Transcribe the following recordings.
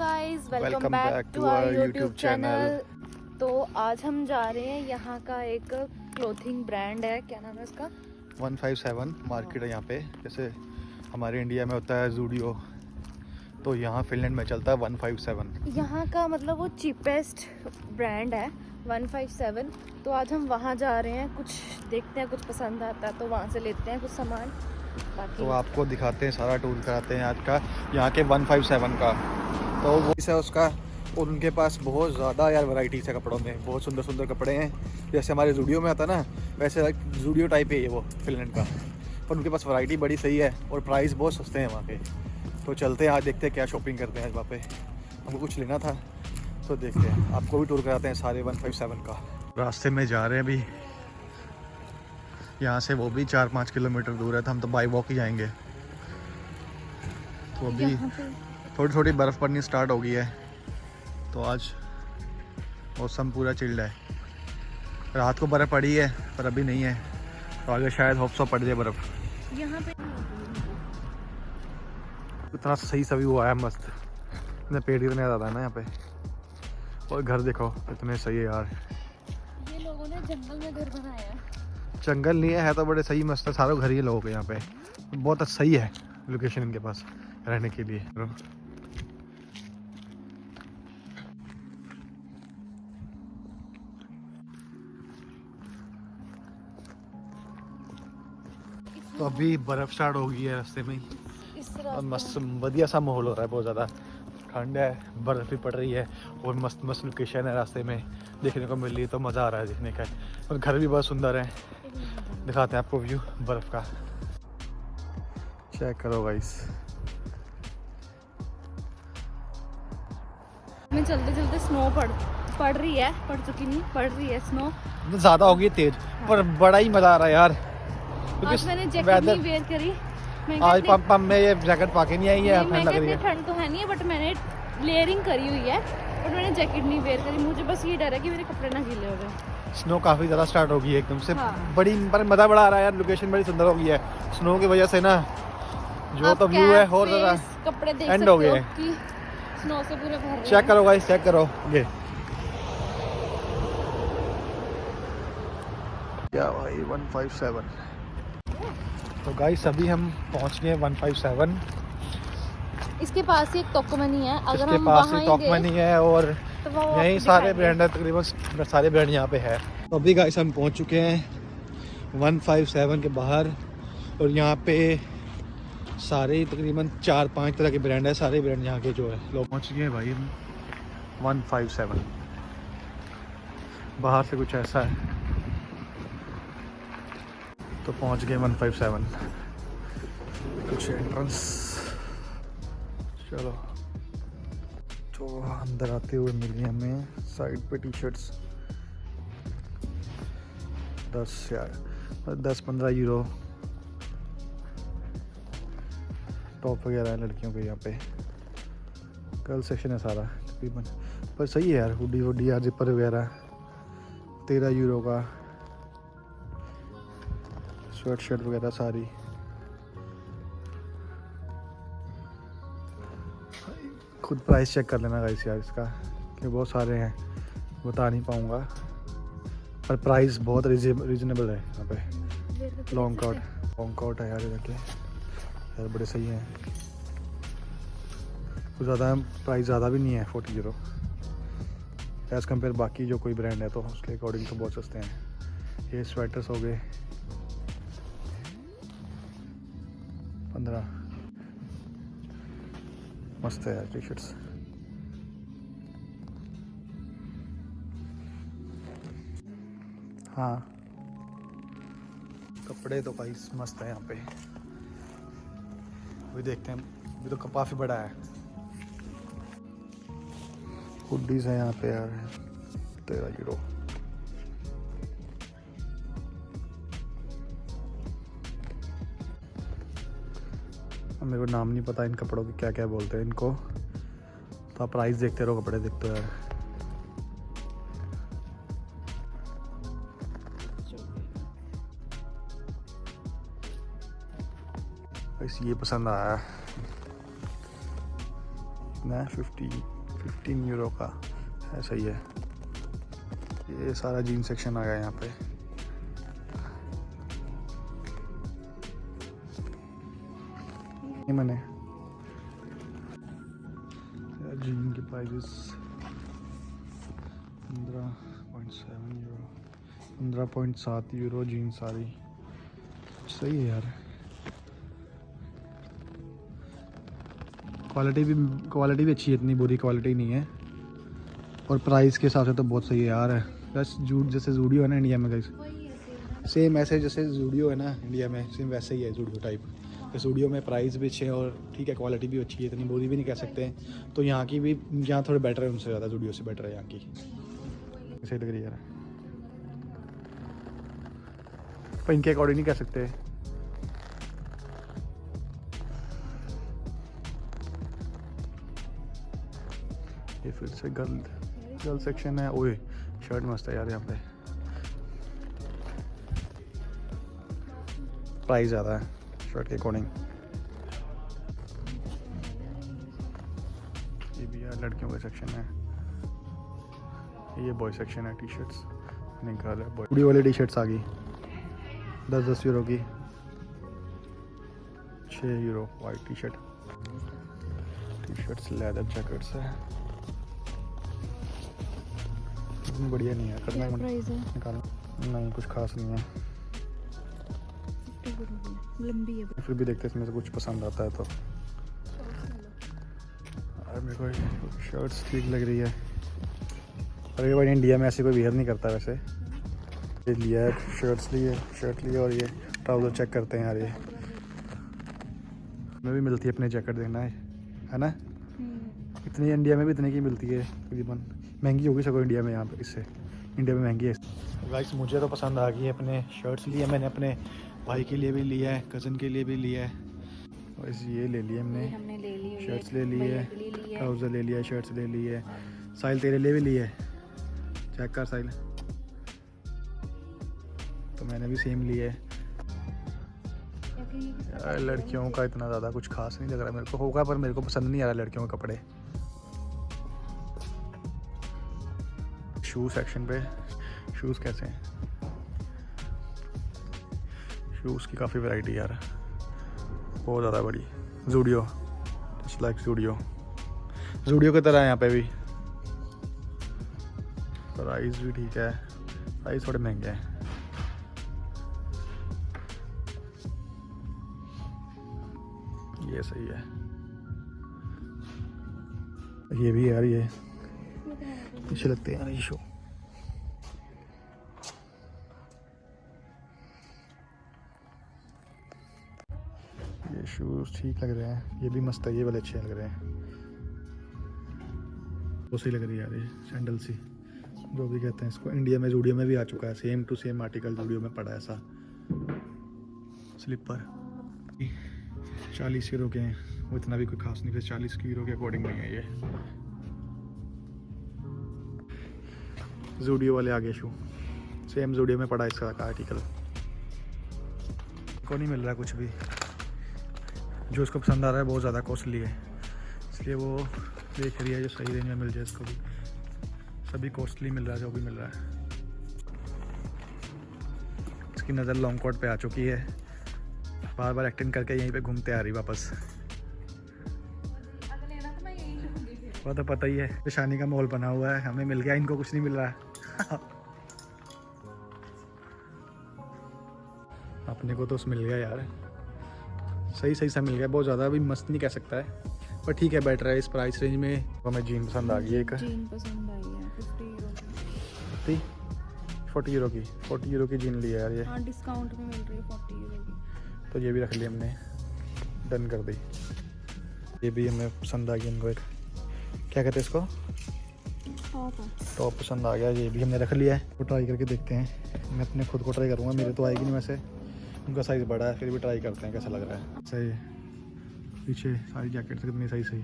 Guys, welcome Welcome back back to to our our YouTube YouTube channel. तो आज हम जा रहे हैं, यहाँ का एक क्लोथिंग ब्रांड है, क्या नाम है उसका? 157 मार्केट है यहाँ पे। जैसे हमारे इंडिया में होता है जूडियो, तो यहाँ फिनलैंड में चलता है 157। यहाँ का मतलब वो चीपेस्ट ब्रांड है 157। तो आज हम वहाँ जा रहे हैं, कुछ देखते हैं, कुछ पसंद आता है तो वहाँ से लेते हैं कुछ सामान। तो आपको दिखाते हैं, सारा टूर कराते हैं आज का यहाँ के 157 का। तो वो है उसका, और उनके पास बहुत ज़्यादा यार वैरायटीज़ है कपड़ों में, बहुत सुंदर सुंदर कपड़े हैं। जैसे हमारे जूडियो में आता ना, वैसे जूडियो टाइप है ये वो फिनलैंड का, पर उनके पास वैरायटी बड़ी सही है और प्राइस बहुत सस्ते हैं वहाँ के। तो चलते हैं आज, देखते हैं क्या शॉपिंग करते हैं आज वहाँ पे। हमको कुछ लेना था तो देखते हैं, आपको भी टूर कराते हैं सारे 157 का। रास्ते में जा रहे हैं अभी, यहाँ से वो भी 4-5 किलोमीटर दूर है, तो हम तो बाई वॉक ही जाएंगे। तो अभी थोड़ी थोड़ी बर्फ़ पड़नी स्टार्ट हो गई है, तो आज मौसम पूरा चिल्ड है। रात को बर्फ़ पड़ी है पर अभी नहीं है, तो आगे शायद होप सो पड़ जाए बर्फ़। यहाँ पे इतना सही सभी हुआ है, मस्त। इतने पेड़ इतने ज़्यादा है ना यहाँ पे, और घर देखो इतने सही है यार। ये लोगों ने जंगल में घर बनाया है। जंगल नहीं है तो बड़े सही मस्त है, सारे घर ही लोगों के यहाँ पे। बहुत सही है लोकेशन इनके पास रहने के लिए। तो अभी बर्फ़ स्टार्ट हो गई है रास्ते में ही, और मस्त बढ़िया सा माहौल हो रहा है। बहुत ज़्यादा ठंड है, बर्फ़ भी पड़ रही है, और मस्त मस्त लोकेशन है रास्ते में देखने को मिल रही है, तो मज़ा आ रहा है देखने का। और घर भी बहुत सुंदर है, दिखाते हैं आपको व्यू बर्फ़ का। चेक करो गाइस। में चलते चलते स्नो पड़ रही है, पड़ चुकी नहीं, पड़ रही है स्नो। ज़्यादा हो गई तेज, पर बड़ा ही मज़ा आ रहा है यार। आज मैंने जैकेट नहीं वेयर करी। आज पंप में ये जैकेट पाके नहीं आई है, ठंड लग रही है। ठंड तो है नहीं है, बट मैंने लेयरिंग करी हुई है, बट मैंने जैकेट नहीं वेयर करी। मुझे बस ये डर है कि मेरे कपड़े ना गीले हो जाए। स्नो काफ़ी ज़्यादा स्टार्ट हो गई है एकदम से। हाँ। बड़ी पर मज़ा बड़ा आ रहा है यार, लोकेशन बड़ी सुंदर हो गई है स्नो की वजह से ना, जो तो व्यू है और ज़्यादा कपड़े देख एंड हो सकते गए हो कि स्नो से पूरे भर रहे हैं। चेक करो गाइस, चेक करो ये क्या भाई 157। तो गाइस अभी हम पहुंच गए 157। इसके पास ही एक टोकमनी है, अगर इसके हम पास वहाँ ही ही टॉकमनी गए है, और तो वो यही आपको सारे दिखाएंगे। ब्रांड है, तकरीबन सारे ब्रांड यहाँ पे है। तो अभी गाइस हम पहुंच चुके हैं 157 के बाहर, और यहाँ पे सारे ही तकरीबन 4-5 तरह के ब्रांड है, सारे ब्रांड यहाँ के जो है लोग। पहुँच गए भाई हम 157। बाहर से कुछ ऐसा है, तो पहुँच गए 157। कुछ एंट्रेंस, चलो। तो अंदर आते हुए मिली हमें साइड पे टी शर्ट्स 10-15 यूरो। टॉप वगैरह है लड़कियों के यहाँ पे, गर्ल सेक्शन है सारा तकरीबन। पर सही है यार, हुडी वुडी यार, जिपर वगैरह 13 यूरो का। स्वेट शर्ट वगैरह सारी। खुद प्राइस चेक कर लेना गाइस यार इसका, कि बहुत सारे हैं, बता नहीं पाऊँगा, पर प्राइस बहुत रीजनेबल है यहाँ पे। लॉन्ग कोट है यार इधर के यार, बड़े सही हैं। कुछ ज़्यादा प्राइस ज़्यादा भी नहीं है, 40 यूरो एज़ कम्पेयर बाकी जो कोई ब्रांड है, तो उसके अकॉर्डिंग तो बहुत सस्ते हैं। ये स्वेटर्स हो गए 15, मस्त है यार टी शर्ट्स। हाँ, कपड़े तो गाइस मस्त है यहाँ पे। अभी देखते हैं, अभी तो काफ़ी बड़ा है। हुडीज़ है यहाँ पे यार 13 यूरो। मेरे को नाम नहीं पता इन कपड़ों के, क्या क्या बोलते हैं इनको, तो आप प्राइस देखते रहो, कपड़े देखते हो यार। बस ये पसंद आया, इसमें 15 यूरो का है, सही है। ये सारा जीन सेक्शन आ गया यहाँ पे। ये मैंने जीन के प्राइजेस 15.7 यूरो, 15.7 यूरो जीन सारी, सही है यार। क्वालिटी भी अच्छी है, इतनी बुरी क्वालिटी नहीं है, और प्राइस के हिसाब से तो बहुत सही है यार। बस जैसे जूडियो है ना इंडिया में, गाइस सेम ऐसे जैसे जूडियो है ना इंडिया में, सेम वैसे ही है जूडियो टाइप। जूडियो में प्राइस भी अच्छे है और ठीक है, क्वालिटी भी अच्छी है, इतनी बुरी भी नहीं कह सकते हैं। तो यहाँ की भी, यहाँ थोड़े बेटर है उनसे ज़्यादा, जूडियो से बेटर है यहाँ की, सही लग रही है यार। पर इनके अकॉर्डिंग नहीं कह सकते। ये फिर से गर्ल सेक्शन है। ओए शर्ट मस्त है यार यहाँ पे, प्राइस ज़्यादा है शर्ट के अकॉर्डिंग। ये भी यार लड़कियों का सेक्शन है, ये बॉय सेक्शन है। टी शर्ट्स निकाल है, बॉडी वाली टी शर्ट्स आ गई 10 यूरो की, 6 euro white T shirts leather jackets है, इतनी बढ़िया नहीं है, करना निकाल नहीं, कुछ खास नहीं है, लंबी है। फिर भी देखते इसमें से कुछ पसंद आता है तो। और मेरे को शर्ट्स ठीक लग रही है, और ये भाई इंडिया में ऐसे कोई वियर नहीं करता वैसे। ये लिया है, शर्ट लिए, और ये ट्राउज़र चेक करते हैं यार। ये में भी मिलती है अपने जैकेट, देखना है ना, इतनी इंडिया में भी इतने की मिलती है तकरीबन। महंगी होगी सको इंडिया में, यहाँ पे इससे इंडिया में महंगी है। गाइस मुझे तो पसंद आ गई है, अपने शर्ट्स लिए मैंने, अपने भाई के लिए भी लिया है, कज़न के लिए भी लिया है, और ये ले लिए हमने ले ली, शर्ट्स ले लिए, ट्राउज़र ले लिया, शर्ट्स ले लिए। साहिल तेरे लिए भी लिए, चेक कर साहिल, तो मैंने भी सेम लिए। यार लड़कियों का इतना ज़्यादा कुछ खास नहीं लग रहा मेरे को, होगा पर मेरे को पसंद नहीं आ रहा लड़कियों के कपड़े। शू सेक्शन पे शूज़ कैसे हैं, शूज़ की काफ़ी वैरायटी यार, बहुत ज़्यादा बड़ी। जूडियो, जस्ट लाइक जूडियो की तरह है यहाँ पे भी। प्राइस भी ठीक है, प्राइस थोड़े महंगे हैं। ये सही है, ये भी यार, ये अच्छे लगते हैं यार ये शो। ये शूज़ ठीक लग रहे हैं, ये भी मस्त है, ये वाले अच्छे लग रहे हैं, वो सही लग रही है यार। ये सैंडल सी जो भी कहते हैं इसको, इंडिया में जूडियो में भी आ चुका है, same to same article Zudio में पड़ा है ऐसा। स्लीपर 40 यूरो के हैं, वो इतना भी कोई खास नहीं, फिर 40 यूरो के अकॉर्डिंग नहीं है ये। जूडियो वाले आगे शू, सेम जूडियो में पड़ा इसका आर्टिकल, को नहीं मिल रहा कुछ भी। जो उसको पसंद आ रहा है बहुत ज़्यादा कॉस्टली है, इसलिए वो देख रही है जो सही रेंज में मिल जाए इसको भी। सभी कॉस्टली मिल रहा है जो भी मिल रहा है। इसकी नज़र लॉन्ग कोट पे आ चुकी है, बार बार एक्टिंग करके यहीं पे घूमते आ रही वापस। वो तो पता ही है, परेशानी का माहौल बना हुआ है, हमें मिल गया, इनको कुछ नहीं मिल रहा है। अपने को तो मिल गया यार, सही सा मिल गया, बहुत ज़्यादा भी मस्त नहीं कह सकता है, पर ठीक है, बेटर है इस प्राइस रेंज में। तो हमें जीन पसंद आ गई है, एक जीन पसंद आई है 40 यूरो की, 40 यूरो की जीन लिया यार ये। हाँ डिस्काउंट में मिल रही है 40 यूरो की, तो ये भी रख ली हमने, डन कर दी। ये भी हमें पसंद आ गई, इनको एक क्या कहते हैं इसको, टॉप पसंद आ गया, ये भी हमने रख लिया है। वो ट्राई करके देखते हैं, मैं अपने खुद को ट्राई करूँगा, मेरे तो आएगी नहीं वैसे, उनका साइज़ बड़ा है, फिर भी ट्राई करते हैं कैसा लग रहा है। सही है, पीछे सारी जैकेट कितनी सही।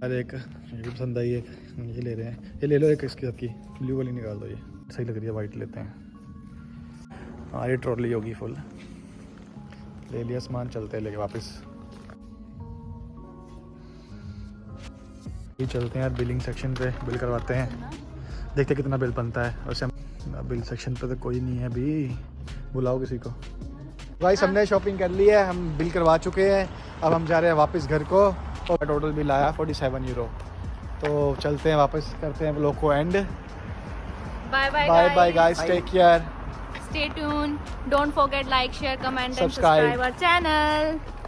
अरे एक ये भी पसंद आई, एक ये ले रहे हैं, ये ले लो एक इसके साथ की ब्लू वाली निकाल दो, ये सही लग रही है, वाइट लेते हैं। हाँ ये ट्रॉली होगी फुल, ले लिया सामान, चलते हैं लेके वापस। ये चलते हैं यार बिलिंग सेक्शन पे, बिल करवाते हैं, देखते कितना बिल बनता है। वैसे बिल सेक्शन पे तो कोई नहीं है अभी, बुलाओ किसी को। भाई हमने शॉपिंग कर ली है, हम बिल करवा चुके हैं, अब हम जा रहे हैं वापस घर को और टोटल बिल आया 47 यूरो। तो चलते हैं वापस, करते हैं व्लॉग को end. Bye bye guys, take care, Stay tuned. Don't forget like, share, comment and Subscribe. subscribe our channel.